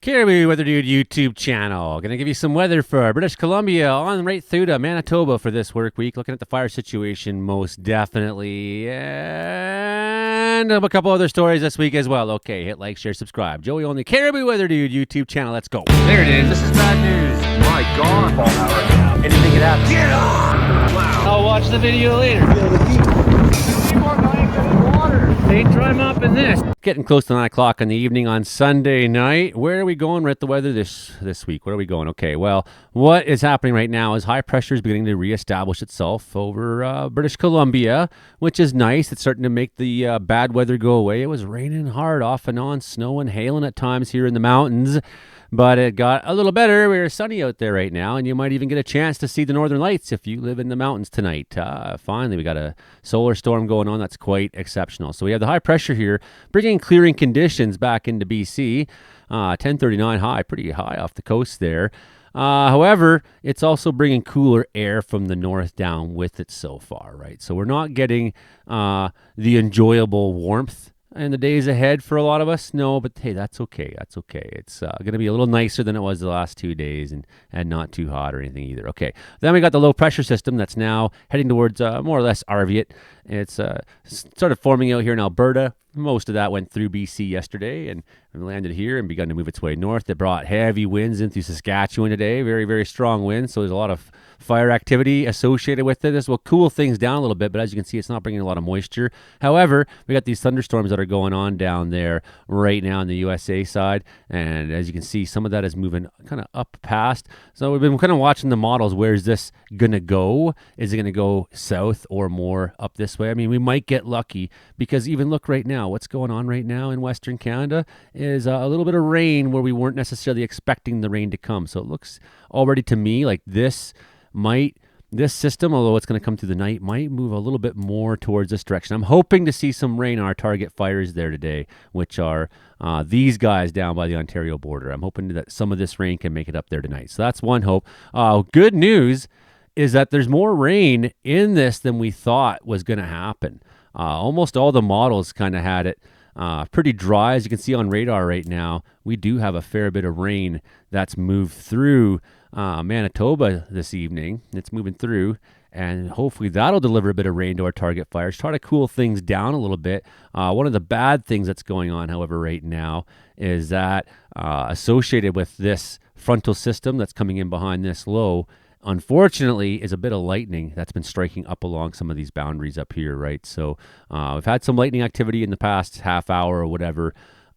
Caribou Weather Dude YouTube channel. Gonna give you some weather for British Columbia on right through to Manitoba for this work week. Looking at the fire situation most definitely. And a couple other stories this week as well. Okay, hit like, share, subscribe. Joey on the Caribou Weather Dude YouTube channel. Let's go. There it is. This is bad news. My God. Anything could happen. Get on! Wow. I'll watch the video later. They dry mopping this. Getting close to 9 o'clock in the evening on Sunday night. Where are we going with the weather this week? Where are we going? Okay, well, what is happening right now is high pressure is beginning to reestablish itself over British Columbia, which is nice. It's starting to make the bad weather go away. It was raining hard off and on, snow and hailing at times here in the mountains. But it got a little better. We're sunny out there right now, and you might even get a chance to see the northern lights if you live in the mountains tonight. Finally, we got a solar storm going on that's quite exceptional. So we have the high pressure here, bringing clearing conditions back into BC. 1039 high, pretty high off the coast there. However, it's also bringing cooler air from the north down with it so far, right? So we're not getting the enjoyable warmth in the days ahead for a lot of us. No, but hey, that's okay. That's okay. It's going to be a little nicer than it was the last 2 days and not too hot or anything either. Okay. Then we got the low pressure system that's now heading towards more or less Arviat. It's started forming out here in Alberta. Most of that went through BC yesterday and landed here and begun to move its way north. It brought heavy winds into Saskatchewan today, very, very strong winds. So there's a lot of fire activity associated with it. This will cool things down a little bit, but as you can see, it's not bringing a lot of moisture. However, we got these thunderstorms that are going on down there right now on the USA side. And as you can see, some of that is moving kind of up past. So we've been kind of watching the models. Where's this going to go? Is it going to go south or more up this way? I mean, we might get lucky because even look right now, what's going on right now in Western Canada is a little bit of rain where we weren't necessarily expecting the rain to come. So it looks already to me like this system, although it's going to come through the night, might move a little bit more towards this direction. I'm hoping to see some rain on our target fires there today, which are these guys down by the Ontario border. I'm hoping that some of this rain can make it up there tonight. So that's one hope. Good news is that there's more rain in this than we thought was going to happen. Almost all the models kind of had it pretty dry. As you can see on radar right now, we do have a fair bit of rain that's moved through Manitoba this evening. It's moving through, and hopefully that'll deliver a bit of rain to our target fires, try to cool things down a little bit. One of the bad things that's going on, however, right now is that associated with this frontal system that's coming in behind this low, unfortunately, is a bit of lightning that's been striking up along some of these boundaries up here, right? So we've had some lightning activity in the past half hour or whatever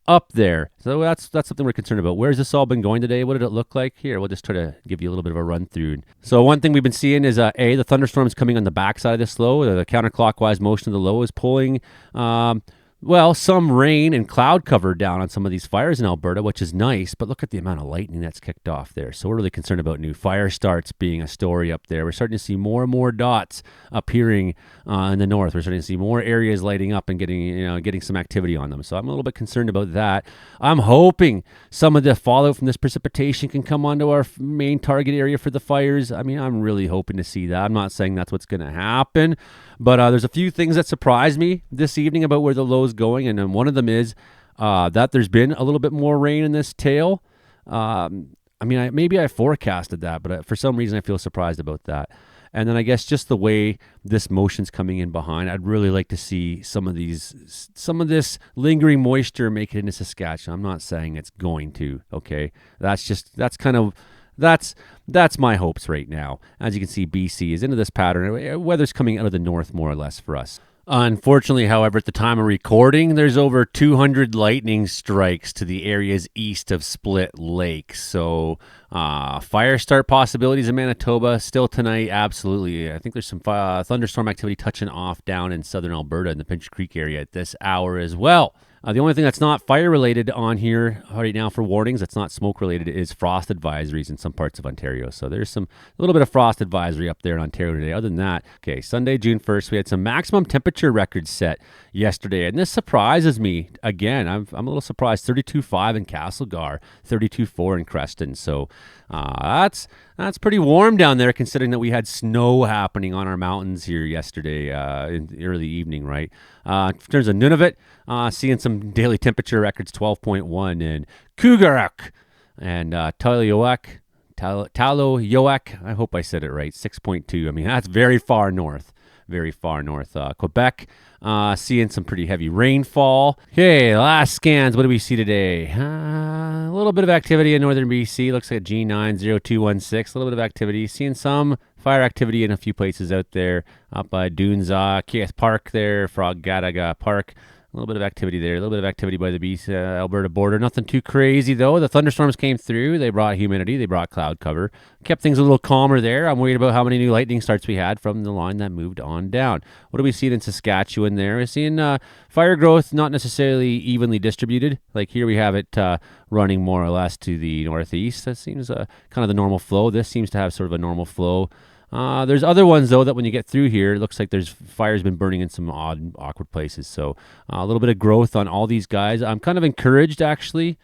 up there. So that's something we're concerned about. Where's this all been going today? What did it look like? Here, we'll just try to give you a little bit of a run through. So one thing we've been seeing is the thunderstorms coming on the backside of this low. The counterclockwise motion of the low is pulling some rain and cloud cover down on some of these fires in Alberta, which is nice, but look at the amount of lightning that's kicked off there. So we're really concerned about new fire starts being a story up there. We're starting to see more and more dots appearing in the north. We're starting to see more areas lighting up and getting some activity on them. So I'm a little bit concerned about that. I'm hoping some of the fallout from this precipitation can come onto our main target area for the fires. I mean, I'm really hoping to see that. I'm not saying that's what's going to happen, but there's a few things that surprised me this evening about where the low's going, and one of them is that there's been a little bit more rain in this tail. Maybe I forecasted that, but for some reason I feel surprised about that. And then I guess just the way this motion's coming in behind, I'd really like to see some of this lingering moisture make it into Saskatchewan. I'm not saying it's going to, okay? That's my hopes right now. As you can see, BC is into this pattern. Weather's coming out of the north more or less for us. Unfortunately, however, at the time of recording, there's over 200 lightning strikes to the areas east of Split Lake. So fire start possibilities in Manitoba still tonight, absolutely. I think there's some thunderstorm activity touching off down in southern Alberta in the Pinch Creek area at this hour as well. The only thing that's not fire-related on here right now for warnings, that's not smoke-related, is frost advisories in some parts of Ontario. So there's a little bit of frost advisory up there in Ontario today. Other than that, okay, Sunday, June 1st, we had some maximum temperature records set yesterday. And this surprises me. Again, I'm a little surprised. 32.5 in Castlegar, 32.4 in Creston. So that's pretty warm down there, considering that we had snow happening on our mountains here yesterday in the early evening, right? In terms of Nunavut, seeing some daily temperature records, 12.1 in Cougarak, And Taloyoak, I hope I said it right, 6.2. I mean, that's very far north. Very far north. Quebec, seeing some pretty heavy rainfall. Okay, last scans. What do we see today? A little bit of activity in northern BC. Looks like G90216. A little bit of activity. Seeing some fire activity in a few places out there. Up by Dunes, Keith Park there, Frogadaga Park. A little bit of activity there. A little bit of activity by the BC Alberta border. Nothing too crazy, though. The thunderstorms came through. They brought humidity. They brought cloud cover. Kept things a little calmer there. I'm worried about how many new lightning starts we had from the line that moved on down. What do we see in Saskatchewan there? We're seeing fire growth not necessarily evenly distributed. Like here we have it running more or less to the northeast. That seems kind of the normal flow. This seems to have sort of a normal flow. There's other ones, though, that when you get through here, it looks like there's fire's been burning in some odd, awkward places. So a little bit of growth on all these guys. I'm kind of encouraged, actually,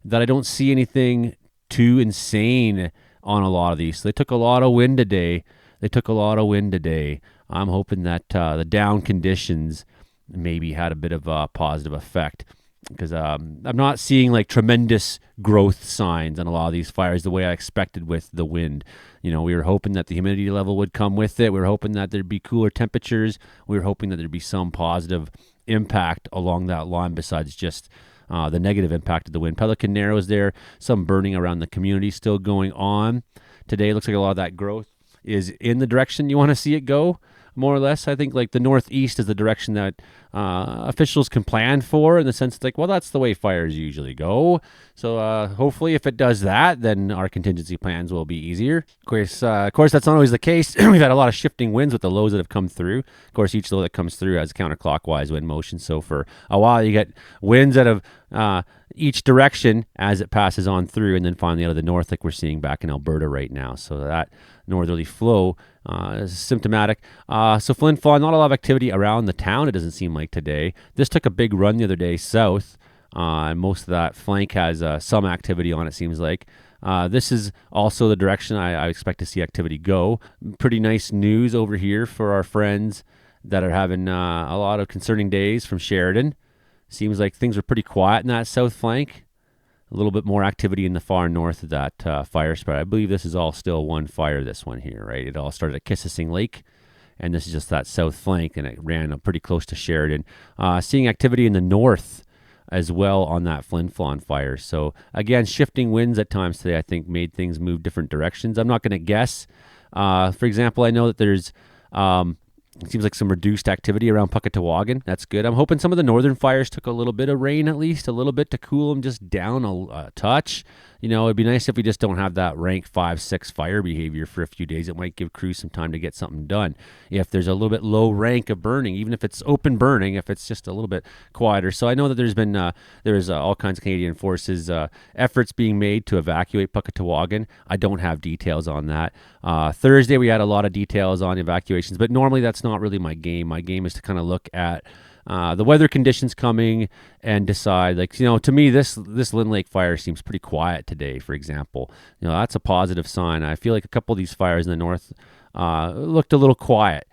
that I don't see anything too insane on a lot of these. So they took a lot of wind today. I'm hoping that the down conditions maybe had a bit of a positive effect, because I'm not seeing like tremendous growth signs on a lot of these fires the way I expected with the wind. You know, we were hoping that the humidity level would come with it. We were hoping that there'd be cooler temperatures. We were hoping that there'd be some positive impact along that line besides just the negative impact of the wind. Pelican Narrows there, some burning around the community still going on. Today, it looks like a lot of that growth is in the direction you want to see it go, more or less. I think like the northeast is the direction that officials can plan for, in the sense like, well, that's the way fires usually go. So hopefully if it does that, then our contingency plans will be easier. Of course, that's not always the case. We've had a lot of shifting winds with the lows that have come through. Of course, each low that comes through has counterclockwise wind motion. So for a while, you get winds out of each direction as it passes on through, and then finally out of the north, like we're seeing back in Alberta right now. So that northerly flow is symptomatic. So Flin Flon, not a lot of activity around the town, it doesn't seem like today. This took a big run the other day south, and most of that flank has some activity on it, seems like. This is also the direction I expect to see activity go. Pretty nice news over here for our friends that are having a lot of concerning days from Sheridan. Seems like things are pretty quiet in that south flank. A little bit more activity in the far north of that fire spread. I believe this is all still one fire, this one here, right? It all started at Kississing Lake, and this is just that south flank, and it ran up pretty close to Sheridan. Seeing activity in the north as well on that Flin Flon fire. So, again, shifting winds at times today, I think, made things move different directions. I'm not going to guess. For example, I know that there's... it seems like some reduced activity around Puckatawagan. That's good. I'm hoping some of the northern fires took a little bit of rain, at least a little bit, to cool them just down a touch. You know, it'd be nice if we just don't have that rank 5, 6 fire behavior for a few days. It might give crews some time to get something done. If there's a little bit low rank of burning, even if it's open burning, if it's just a little bit quieter. So I know that there's been all kinds of Canadian Forces efforts being made to evacuate Puckatawagan. I don't have details on that. Thursday we had a lot of details on evacuations, but normally that's not really my game. My game is to kind of look at the weather conditions coming and decide, like, you know, to me, this Lynn Lake fire seems pretty quiet today, for example. You know, that's a positive sign. I feel like a couple of these fires in the north looked a little quiet.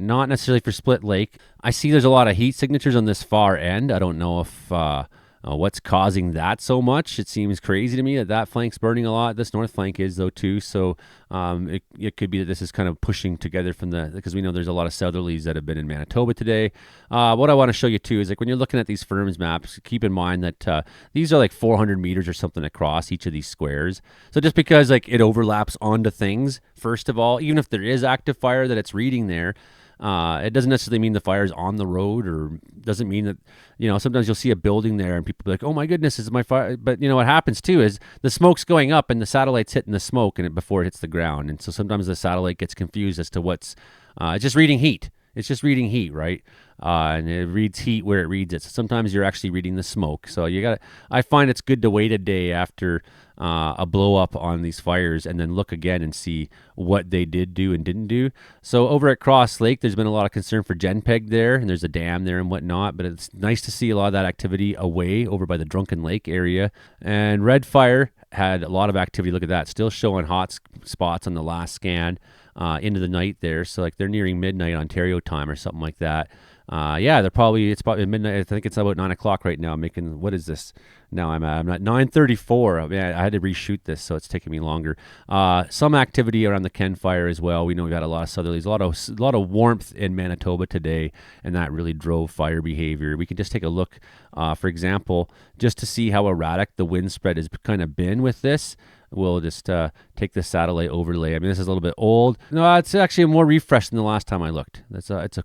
Not necessarily for Split Lake. I see there's a lot of heat signatures on this far end. I don't know if what's causing that so much. It seems crazy to me that flank's burning a lot. This north flank is, though, too. So it could be that this is kind of pushing together because we know there's a lot of southerlies that have been in Manitoba today. What I want to show you, too, is like when you're looking at these firms maps, keep in mind that these are like 400 meters or something across each of these squares. So just because like it overlaps onto things, first of all, even if there is active fire that it's reading there, it doesn't necessarily mean the fire's on the road, or doesn't mean that, you know, sometimes you'll see a building there and people be like, oh my goodness, this is my fire. But, you know, what happens too is the smoke's going up and the satellite's hitting the smoke before it hits the ground. And so sometimes the satellite gets confused as to what's, it's just reading heat. It's just reading heat, right? And it reads heat where it reads it. So sometimes you're actually reading the smoke. So I find it's good to wait a day after a blow up on these fires and then look again and see what they did do and didn't do. So over at Cross Lake, there's been a lot of concern for Genpeg there, and there's a dam there and whatnot, but it's nice to see a lot of that activity away over by the Drunken Lake area. And Red Fire had a lot of activity. Look at that, still showing hot spots on the last scan into the night there. So like they're nearing midnight Ontario time or something like that. they're it's probably midnight. I think it's about 9 o'clock right now. I'm making, what is this? Now I'm at 9:34. I had to reshoot this, so it's taking me longer. Some activity around the Ken fire as well. We know we got a lot of southerlies, a lot of warmth in Manitoba today, and that really drove fire behavior. We can just take a look, for example, just to see how erratic the wind spread has kind of been with this. We'll just take the satellite overlay. I mean, this is a little bit old. No, it's actually more refreshed than the last time I looked. It's a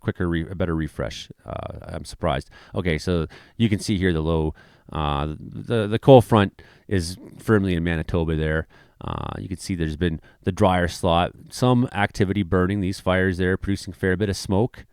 better refresh. I'm surprised. Okay, so you can see here the low. The cold front is firmly in Manitoba there. You can see there's been the drier slot. Some activity burning these fires there, producing a fair bit of smoke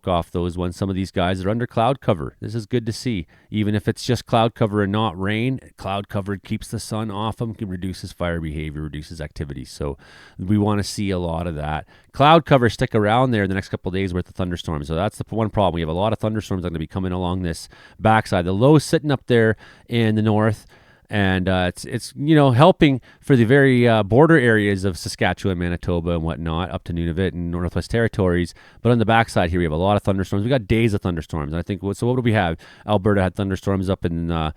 off those ones. Some of these guys are under cloud cover. This is good to see. Even if it's just cloud cover and not rain, cloud cover keeps the sun off them, reduces fire behavior, reduces activity. So we want to see a lot of that. Cloud cover stick around there the next couple of days with the thunderstorms. So that's the one problem. We have a lot of thunderstorms that are going to be coming along this backside. The low sitting up there in the north. And it's helping for the very border areas of Saskatchewan, Manitoba, and whatnot, up to Nunavut and Northwest Territories. But on the backside here, we have a lot of thunderstorms. We got days of thunderstorms. And I think so. What do we have? Alberta had thunderstorms up in the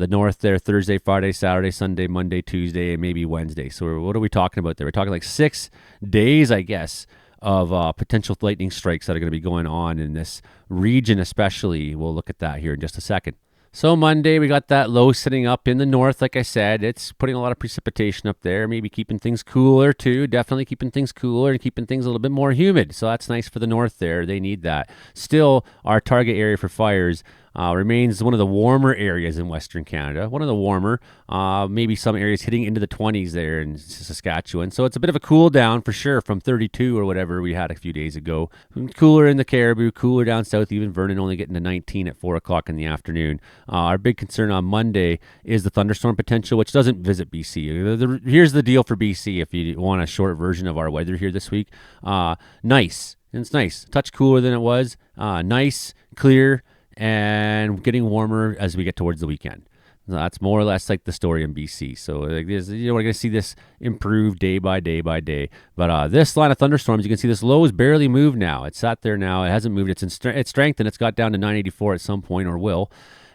north there, Thursday, Friday, Saturday, Sunday, Monday, Tuesday, and maybe Wednesday. So what are we talking about there? We're talking like 6 days, I guess, of potential lightning strikes that are going to be going on in this region, especially. We'll look at that here in just a second. So Monday, we got that low sitting up in the north. Like I said, it's putting a lot of precipitation up there, maybe keeping things cooler too. Definitely keeping things cooler and keeping things a little bit more humid. So that's nice for the north there. They need that. Still, our target area for fires remains one of the warmer areas in Western Canada. One of the warmer, maybe some areas hitting into the 20s there in Saskatchewan. So it's a bit of a cool down for sure from 32 or whatever we had a few days ago. Cooler in the Caribou, cooler down south, even Vernon only getting to 19 at 4 o'clock in the afternoon. Our big concern on Monday is the thunderstorm potential, which doesn't visit BC. Here's the deal for BC if you want a short version of our weather here this week. Nice. It's nice. A touch cooler than it was. Nice, clear, and getting warmer as we get towards the weekend. That's more or less like the story in BC. So we're going to see this improve day by day by day. But this line of thunderstorms, you can see this low is barely moved now. It's sat there now. It hasn't moved. It's strengthened. It's got down to 984 at some point, or will.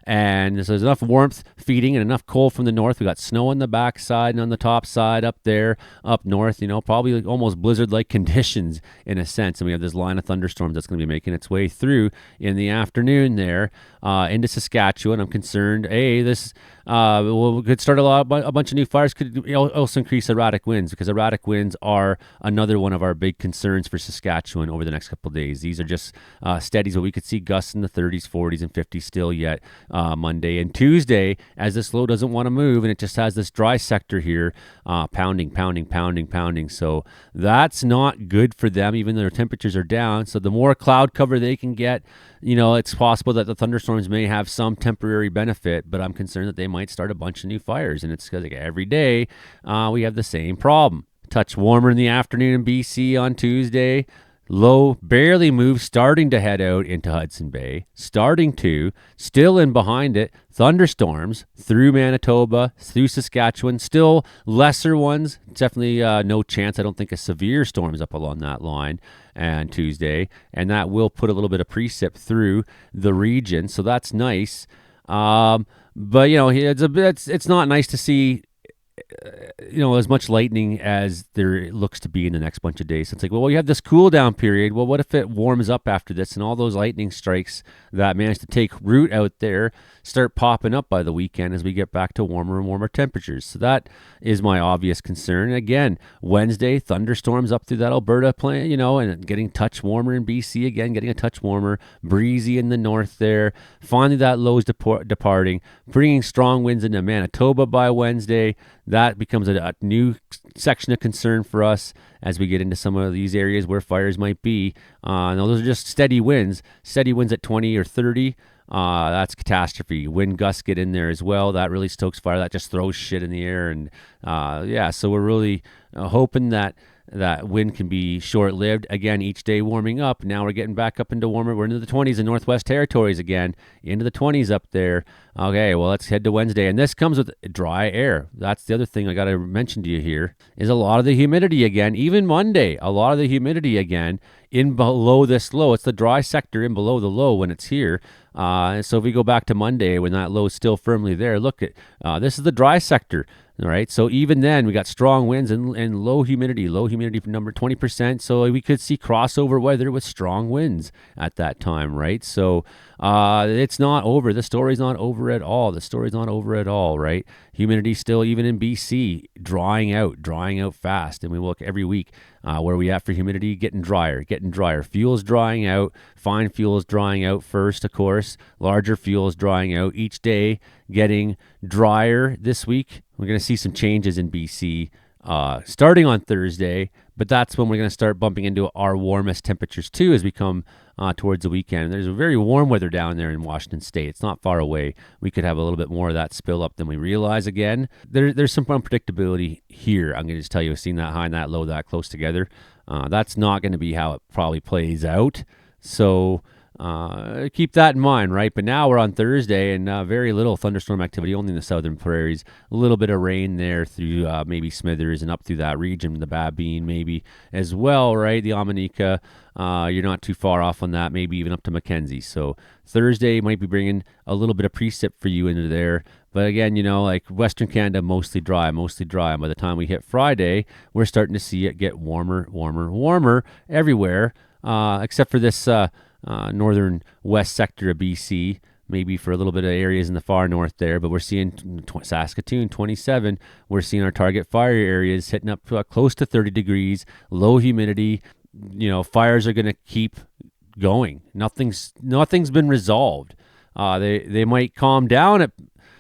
And so there's enough warmth feeding and enough cold from the north. We got snow on the backside and on the top side up there, up north, probably like almost blizzard-like conditions in a sense. And we have this line of thunderstorms that's going to be making its way through in the afternoon there into Saskatchewan. I'm concerned, this could start a bunch of new fires, could also increase erratic winds, because erratic winds are another one of our big concerns for Saskatchewan over the next couple of days. These are just steadies, but we could see gusts in the 30s, 40s, and 50s still yet Monday and Tuesday, as this low doesn't want to move, and it just has this dry sector here pounding. So that's not good for them, even though their temperatures are down. So the more cloud cover they can get, it's possible that the thunderstorms may have some temporary benefit, but I'm concerned that they might start a bunch of new fires. And it's because every day we have the same problem. Touch warmer in the afternoon in BC on Tuesday. Low barely moves, starting to head out into Hudson Bay, still in behind it, thunderstorms through Manitoba, through Saskatchewan, still lesser ones, definitely no chance, I don't think, of severe storms up along that line and Tuesday, and that will put a little bit of precip through the region, so that's nice, but it's not nice to see as much lightning as there looks to be in the next bunch of days. So it's like, well, you have this cool down period. Well, what if it warms up after this and all those lightning strikes that managed to take root out there start popping up by the weekend as we get back to warmer and warmer temperatures? So that is my obvious concern. And again, Wednesday, thunderstorms up through that Alberta plain, and getting touch warmer in BC again, getting a touch warmer, breezy in the north there. Finally, that low is departing, bringing strong winds into Manitoba by Wednesday. That becomes a new section of concern for us as we get into some of these areas where fires might be. Now, those are just steady winds at 20 or 30. That's catastrophe. Wind gusts get in there as well. That really stokes fire. That just throws shit in the air. And so we're really hoping that that wind can be short-lived. Again, each day warming up. Now we're getting back up into warmer. We're into the 20s in Northwest Territories again, into the 20s up there. Okay, well, let's head to Wednesday. And this comes with dry air. That's the other thing I got to mention to you here is a lot of the humidity again. Even Monday, a lot of the humidity again in below this low. It's the dry sector in below the low when it's here. So if we go back to Monday when that low is still firmly there, look at this is the dry sector. All right. So even then, we got strong winds and low humidity for number 20%. So we could see crossover weather with strong winds at that time. Right. So it's not over. The story's not over at all. Right. Humidity still, even in BC, drying out fast. And we look every week where we at for humidity, getting drier. Fuel's drying out. Fine fuel's drying out first, of course. Larger fuel's drying out each day, getting drier this week. We're going to see some changes in BC starting on Thursday, but that's when we're going to start bumping into our warmest temperatures too as we come towards the weekend. There's a very warm weather down there in Washington State. It's not far away. We could have a little bit more of that spill up than we realize again. There's some unpredictability here. I'm going to just tell you, seeing that high and that low that close together, that's not going to be how it probably plays out. So keep that in mind, right? But now we're on Thursday and very little thunderstorm activity, only in the southern prairies. A little bit of rain there through maybe Smithers and up through that region, the Babine maybe as well, right? The Amanika, you're not too far off on that, maybe even up to Mackenzie. So Thursday might be bringing a little bit of precip for you into there. But again, like Western Canada, mostly dry. And by the time we hit Friday, we're starting to see it get warmer everywhere, except for this northern west sector of BC, maybe for a little bit of areas in the far north there, but we're seeing Saskatoon 27. We're seeing our target fire areas hitting up close to 30 degrees, low humidity. Fires are going to keep going. Nothing's been resolved. They might calm down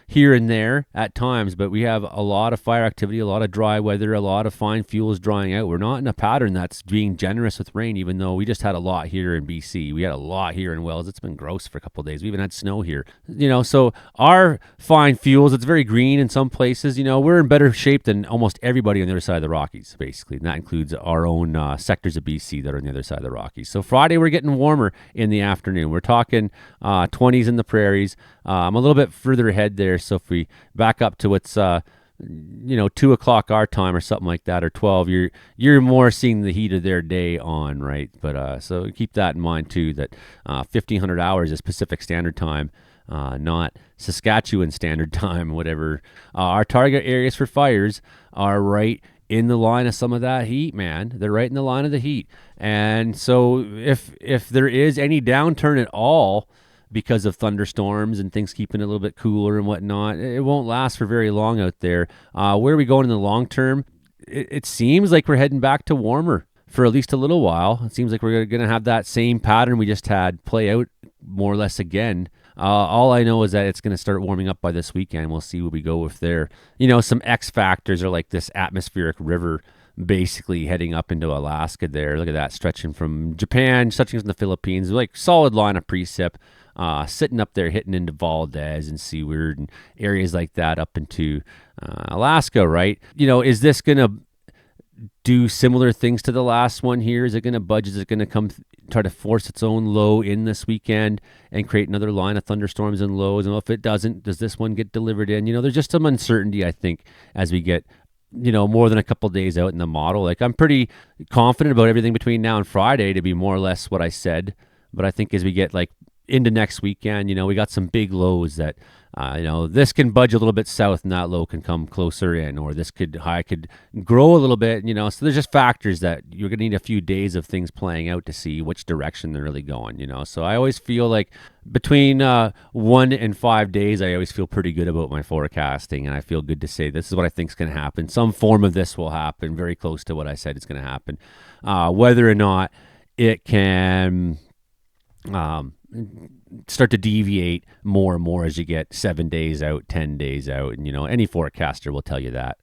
here and there at times, but we have a lot of fire activity, a lot of dry weather, a lot of fine fuels drying out. We're not in a pattern that's being generous with rain, even though we just had a lot here in BC. We had a lot here in Wells. It's been gross for a couple of days. We even had snow here. So our fine fuels, it's very green in some places. We're in better shape than almost everybody on the other side of the Rockies, basically. And that includes our own sectors of BC that are on the other side of the Rockies. So Friday, we're getting warmer in the afternoon. We're talking 20s in the prairies. I'm a little bit further ahead there. So if we back up to what's 2 o'clock our time or something like that, or 12, you're more seeing the heat of their day on, right? But so keep that in mind too, that 1500 hours is Pacific Standard Time, not Saskatchewan Standard Time, whatever. Our target areas for fires are right in the line of some of that heat, man. They're right in the line of the heat. And so if there is any downturn at all, because of thunderstorms and things keeping it a little bit cooler and whatnot, it won't last for very long out there. Where are we going in the long term? It seems like we're heading back to warmer for at least a little while. It seems like we're going to have that same pattern we just had play out more or less again. All I know is that it's going to start warming up by this weekend. We'll see where we go with there. Some X factors are like this atmospheric river basically heading up into Alaska there. Look at that, stretching from Japan, stretching from the Philippines, like solid line of precip. Sitting up there, hitting into Valdez and Seward and areas like that up into Alaska, right? Is this going to do similar things to the last one here? Is it going to budge? Is it going to try to force its own low in this weekend and create another line of thunderstorms and lows? And if it doesn't, does this one get delivered in? There's just some uncertainty, I think, as we get more than a couple of days out in the model. Like, I'm pretty confident about everything between now and Friday to be more or less what I said. But I think as we get into next weekend, we got some big lows that, this can budge a little bit south and that low can come closer in, or this high could grow a little bit, so there's just factors that you're going to need a few days of things playing out to see which direction they're really going, So I always feel like between 1 and 5 days, I always feel pretty good about my forecasting, and I feel good to say this is what I think is going to happen. Some form of this will happen, very close to what I said is going to happen. Whether or not it can start to deviate more and more as you get 7 days out, 10 days out. And, any forecaster will tell you that.